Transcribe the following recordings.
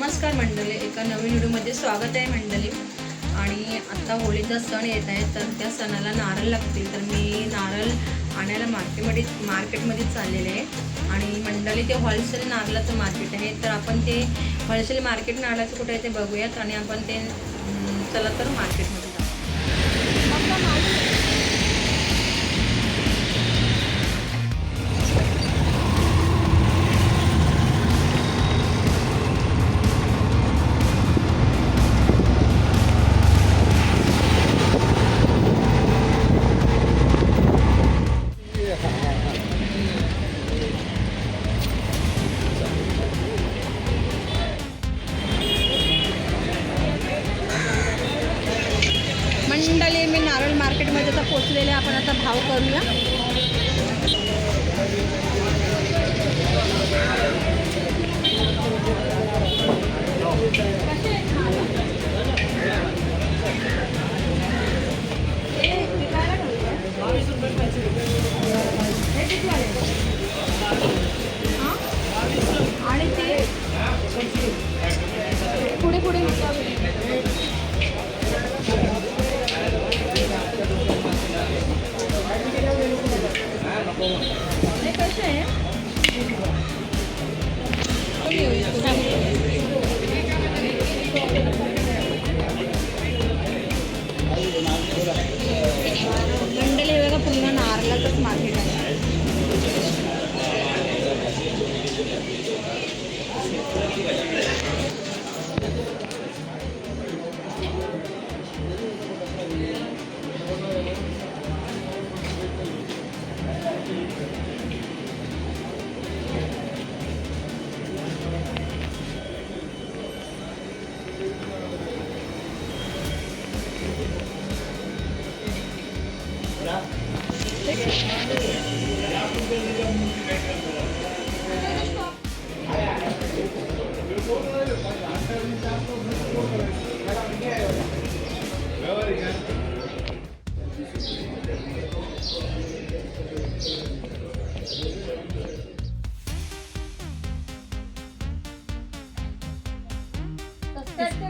नमस्कार मंडळी, एका नवीन व्हिडिओमध्ये स्वागत आहे मंडळी. आणि आता होळीचा सण येत आहे, तर त्या सणाला नारळ लागतील. तर मी नारळ आणायला मार्केटमध्ये चाललेले आहे. आणि मंडळी ते होलसेल नारळाचं मार्केट आहे. तर आपण ते होलसेल मार्केट नारळाचं कुठे आहे ते बघूयात आणि आपण ते चला तर मार्केटमध्ये जाऊ. मंडळी, मी नारळ मार्केटमध्ये आता पोचलेले. आपण आता भाव करूया. आणि ते पुढे पुढे कसे आहे. मंडळी बघा, पूर्ण नारळाचंच मार्केट आहे.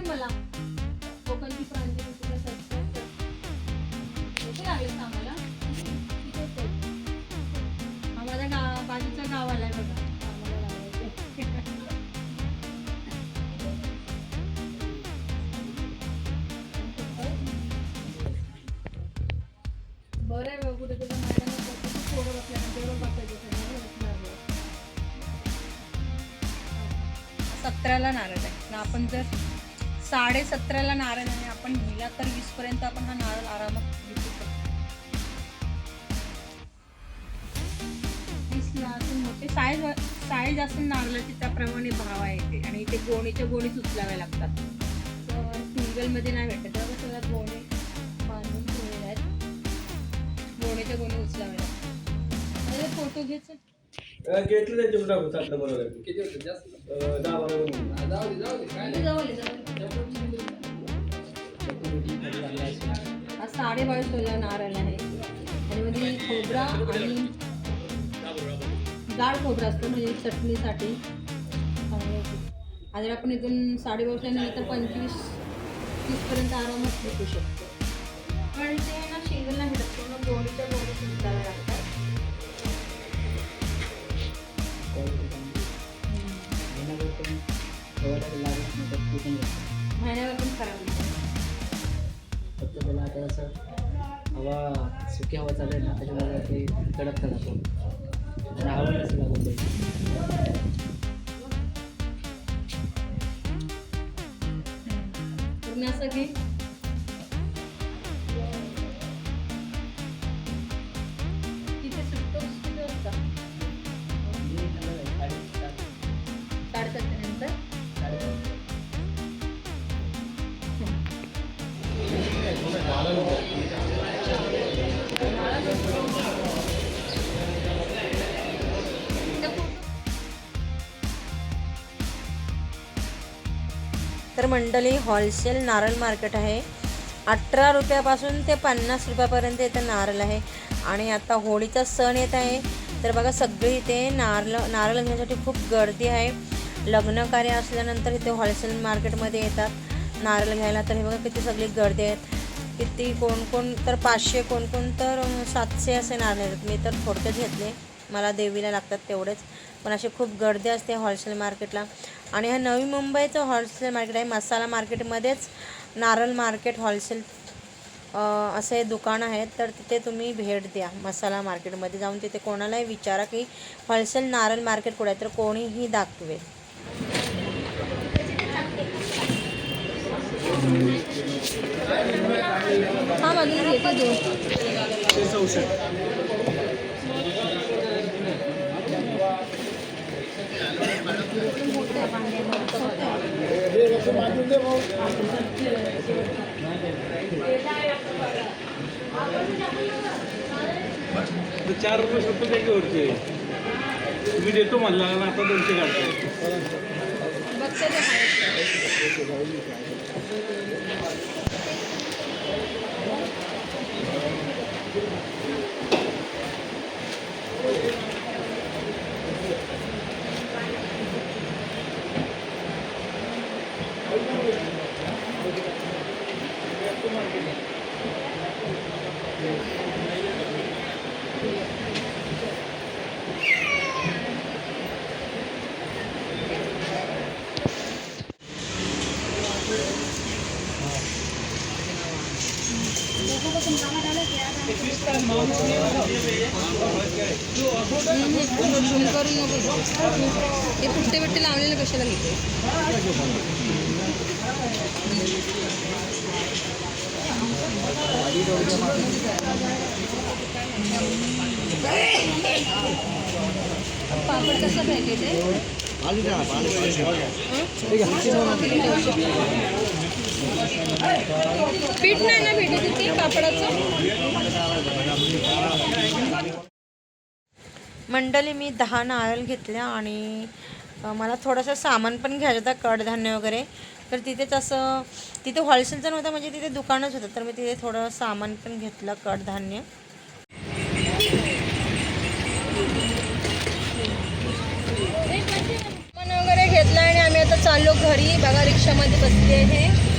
मला कोकणची प्रांती लागले आम्हाला. आम्हाला बाजूच्या गावाला आहे बघा. बरं आहे बघ, कुठे तुझ्या मैदानात थोडं बसल्यानंतर बसायचं. 17ला नारळ आहे. आपण जर 17.5ला नारळ आहे, आपण नेला तर 20पर्यंत आपण हा नारळ आरामात विकू शकतो. 20ला मोठे साईज असेल नारळाची त्याप्रमाणे भाव आहे ते. आणि इथे गोणीच्या गोणीच उचलाव्या लागतात. तर सिंगलमध्ये नाही भेटत. तेव्हा सगळ्या गोणे बांधून ठेवलेल्या आहेत. गोणीच्या गोणी उचलाव्या लागतात. फोटो घ्यायचं घेतलं त्यांच्या होता आता बरोबर. किती होतं? जास्त 10-12. हा 22.5 नारळ आहे. आणि मध्ये खोबरा आणि जाड खोबरा असतो, म्हणजे चटणीसाठी. जर आपण इथून 22.5 नेलं तर 25-30पर्यंत आरामात विकू शकतो. पण ते ना शिंगल नाही भेटत, पूर्ण गोणीच्या गोणी सुद्धा लागतात. महिन्यावर पण खराब फक्त त्याला आता असं हवा सुकी हवा चालू आहे ना, त्याच्यामुळे ते कडक करायचं आणि हवा कसं लागून जाईल. पूर्ण असं घे. तिथे सुटतो किती वाजता? 7:30 नंतर. तर मंडळी, होलसेल नारळ मार्केट आहे. 18 रुपयापासून ते 50 रुपयापर्यंत इथं नारळ आहे. आणि आता होळीचा सण येत आहे, तर बघा सगळी इथे नारळ घेण्यासाठी खूप गर्दी आहे. लग्न कार्य असल्यानंतर इथे होलसेल मार्केटमध्ये येतात नारळ घ्यायला. तर हे बघा किती सगळी गर्दी आहेत, किती कोण तर 500, कोण तर 700 असे नारळ आहेत. मी तर थोडकेच घेतले, मला देवीला लागतात तेवढेच. पण अशी खूप गर्दी असते होलसेल मार्केटला. आणि हा नवी मुंबईचं होलसेल मार्केट आहे. मसाला मार्केटमध्येच नारळ मार्केट होलसेल असे दुकान आहेत. तर तिथे तुम्ही भेट द्या. मसाला मार्केटमध्ये जाऊन तिथे कोणालाही विचारा की होलसेल नारळ मार्केट कुठे आहे, तर कोणीही दाखवेल. हा माझी घेते दोन. ₹4 स्वस्त द्यायचे वरचे. तुम्ही देतो म्हणला ना, आता 200 काढतो. बघते ते आहेत. झूम करून नको. हे पुट्टे बिट्टे लावलेले कशाला घेते. पापड कसं पॅकेट आहे. पीठ नाही ना भेटत तिथे पापडाचं. मंडळी मी 10 नारळ घेतल्या आणि मला थोडंसं सामान पण घ्यायचं होतं, कडधान्य वगैरे. तर तिथेच असं तिथे होलसेलचं नव्हतं, म्हणजे तिथे दुकानच होतं. तर मी तिथे थोडं सामान पण घेतलं, कडधान्य. सामान वगैरे घेतलं आणि आम्ही आता चाललो घरी. बघा रिक्षामध्ये बसली आहे.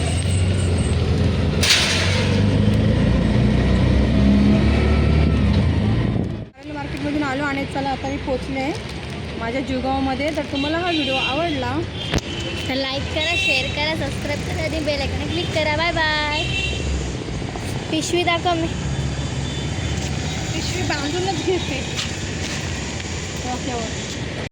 मार्केटमधून आलो आणि चला आता मी पोचले माझ्या जुगावमध्ये. तर तुम्हाला हा व्हिडिओ आवडला तर लाईक करा, शेअर करा, सबस्क्राईब करा आणि बेल आयकॉन क्लिक करा. Bye bye. पिशवी दाखव. मी पिशवी बांधूनच घेते.